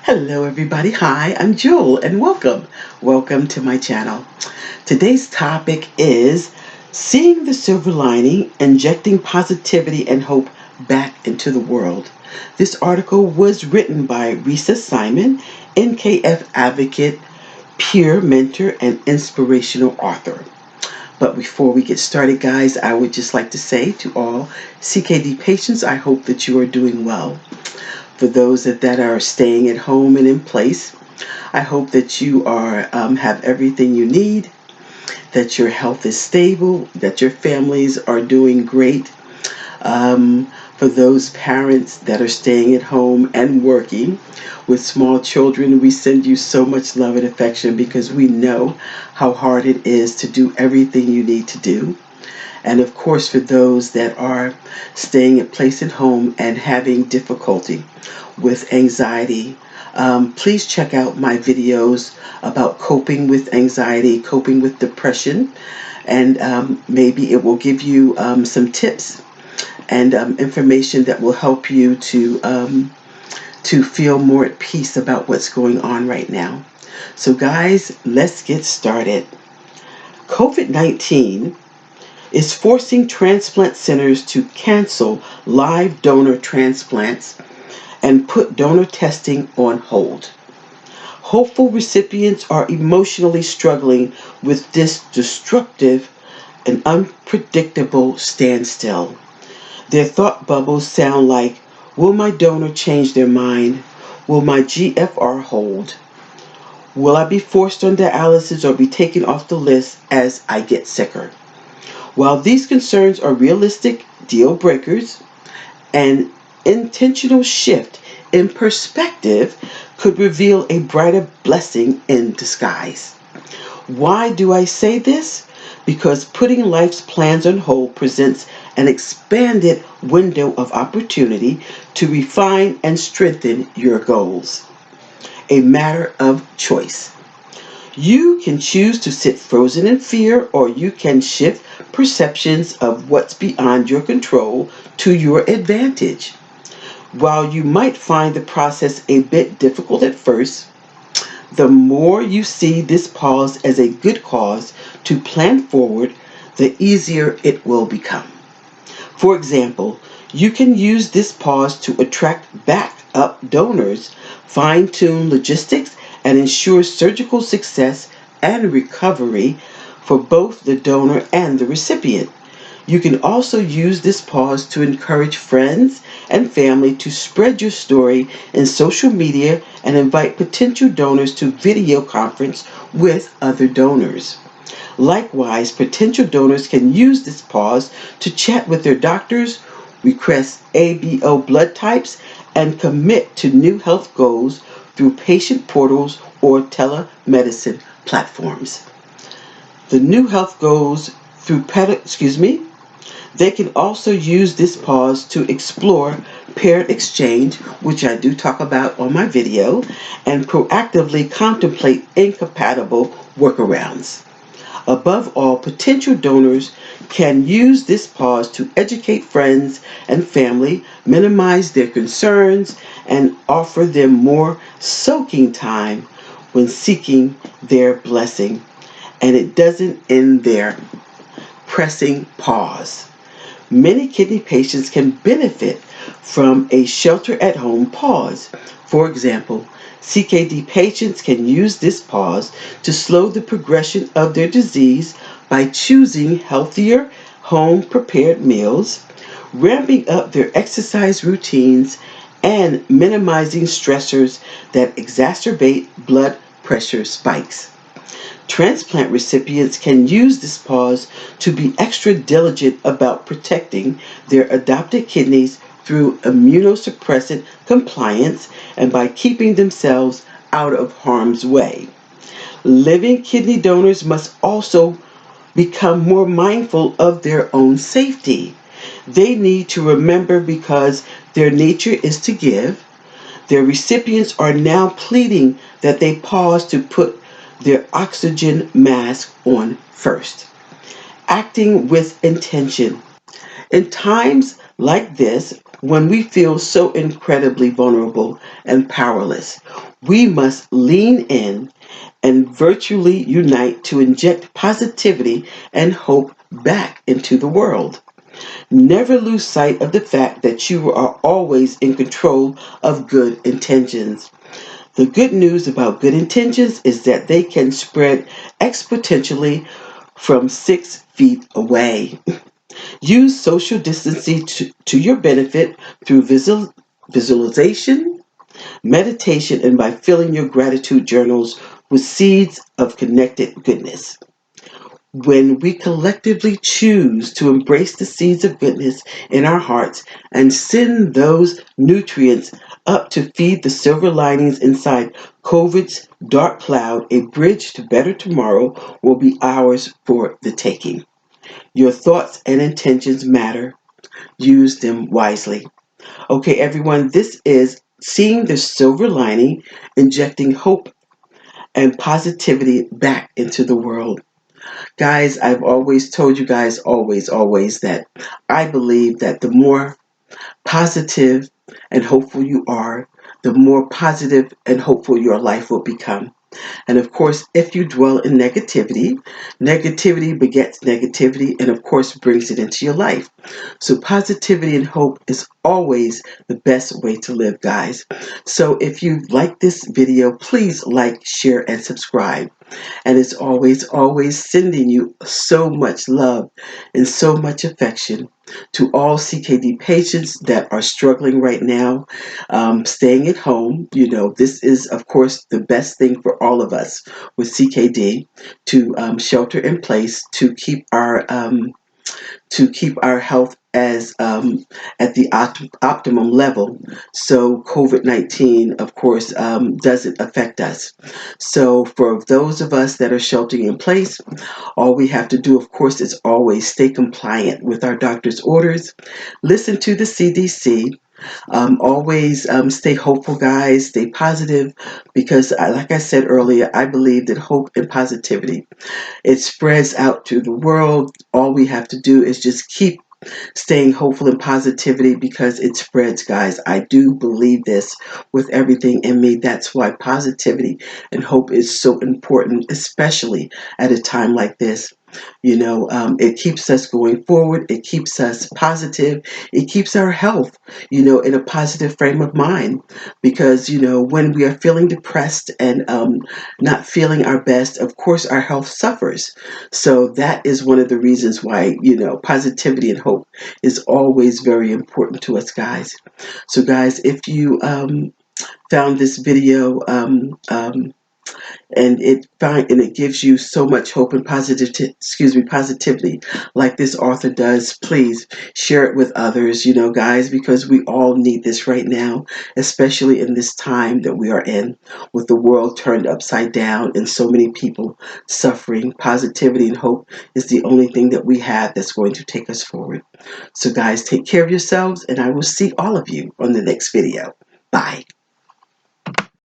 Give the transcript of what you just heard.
Hello everybody, hi, I'm Jewel and welcome to my channel. Today's topic is seeing the silver lining, injecting positivity and hope back into the world. This article was written by Risa Simon, NKF advocate, peer mentor, and inspirational author. But before we get started, guys, I would just like to say to all CKD patients, I hope that you are doing well. For those that are staying at home and in place, I hope that you are have everything you need, that your health is stable, that your families are doing great. For those parents that are staying at home and working with small children, we send you so much love and affection because we know how hard it is to do everything you need to do. And of course, for those that are staying in place at home and having difficulty with anxiety, please check out my videos about coping with anxiety, coping with depression, and maybe it will give you some tips and information that will help you to feel more at peace about what's going on right now. So guys, let's get started. COVID-19 is forcing transplant centers to cancel live donor transplants and put donor testing on hold. Hopeful recipients are emotionally struggling with this destructive and unpredictable standstill. Their thought bubbles sound like, will my donor change their mind? Will my GFR hold? Will I be forced on dialysis or be taken off the list as I get sicker? While these concerns are realistic deal breakers, an intentional shift in perspective could reveal a brighter blessing in disguise. Why do I say this? Because putting life's plans on hold presents an expanded window of opportunity to refine and strengthen your goals. A matter of choice. You can choose to sit frozen in fear, or you can shift perceptions of what's beyond your control to your advantage. While you might find the process a bit difficult at first, the more you see this pause as a good cause to plan forward, the easier it will become. For example, you can use this pause to attract backup donors, fine-tune logistics, and ensure surgical success and recovery for both the donor and the recipient. You can also use this pause to encourage friends and family to spread your story in social media and invite potential donors to video conference with other donors. Likewise, potential donors can use this pause to chat with their doctors, request ABO blood types, and commit to new health goals through patient portals or telemedicine platforms. The new health goals through they can also use this pause to explore paired exchange, which I do talk about on my video, and proactively contemplate incompatible workarounds. Above all, potential donors can use this pause to educate friends and family, minimize their concerns, and offer them more soaking time when seeking their blessing. And it doesn't end there. Pressing pause. Many kidney patients can benefit from a shelter-at-home pause. For example, CKD patients can use this pause to slow the progression of their disease by choosing healthier, home-prepared meals, ramping up their exercise routines, and minimizing stressors that exacerbate blood pressure spikes. Transplant recipients can use this pause to be extra diligent about protecting their adopted kidneys through immunosuppressant compliance and by keeping themselves out of harm's way. Living kidney donors must also become more mindful of their own safety. They need to remember, because their nature is to give, their recipients are now pleading that they pause to put their oxygen mask on first. Acting with intention. In times like this, when we feel so incredibly vulnerable and powerless, We must lean in and virtually unite to inject positivity and hope back into the world. Never lose sight of the fact that you are always in control of good intentions. The good news about good intentions is that they can spread exponentially from 6 feet away. Use social distancing to your benefit through visualization, meditation, and by filling your gratitude journals with seeds of connected goodness. When we collectively choose to embrace the seeds of goodness in our hearts and send those nutrients up to feed the silver linings inside COVID's dark cloud, a bridge to better tomorrow will be ours for the taking. Your thoughts and intentions matter. Use them wisely. Okay, everyone, this is Seeing the Silver Lining, Injecting Hope and Positivity Back into the World. Guys, I've always told you guys, always, that I believe that the more positive and hopeful you are, the more positive and hopeful your life will become. And of course, if you dwell in negativity, negativity begets negativity and of course brings it into your life. So positivity and hope is always the best way to live, guys. So if you like this video, please like, share, and subscribe. And as always sending you so much love and so much affection to all CKD patients that are struggling right now, staying at home. This is, of course, the best thing for all of us with CKD to shelter in place to keep our health as at the optimum level, so COVID-19, of course, doesn't affect us. So for those of us that are sheltering in place, all we have to do, of course, is always stay compliant with our doctor's orders, listen to the CDC. Always stay hopeful, guys. Stay positive, because, like I said earlier, I believe that hope and positivity, it spreads out to the world. All we have to do is just keep staying hopeful and positivity, because it spreads, guys. I do believe this with everything in me. That's why positivity and hope is so important, especially at a time like this. It keeps us going forward. It keeps us positive. It keeps our health, in a positive frame of mind. Because, when we are feeling depressed and not feeling our best, of course, our health suffers. So that is one of the reasons why, positivity and hope is always very important to us, guys. So, guys, if you found this video and it gives you so much hope and positivity, like this author does, please share it with others, guys, because we all need this right now, especially in this time that we are in, with the world turned upside down and so many people suffering. Positivity and hope is the only thing that we have that's going to take us forward. So, guys, take care of yourselves, and I will see all of you on the next video. Bye.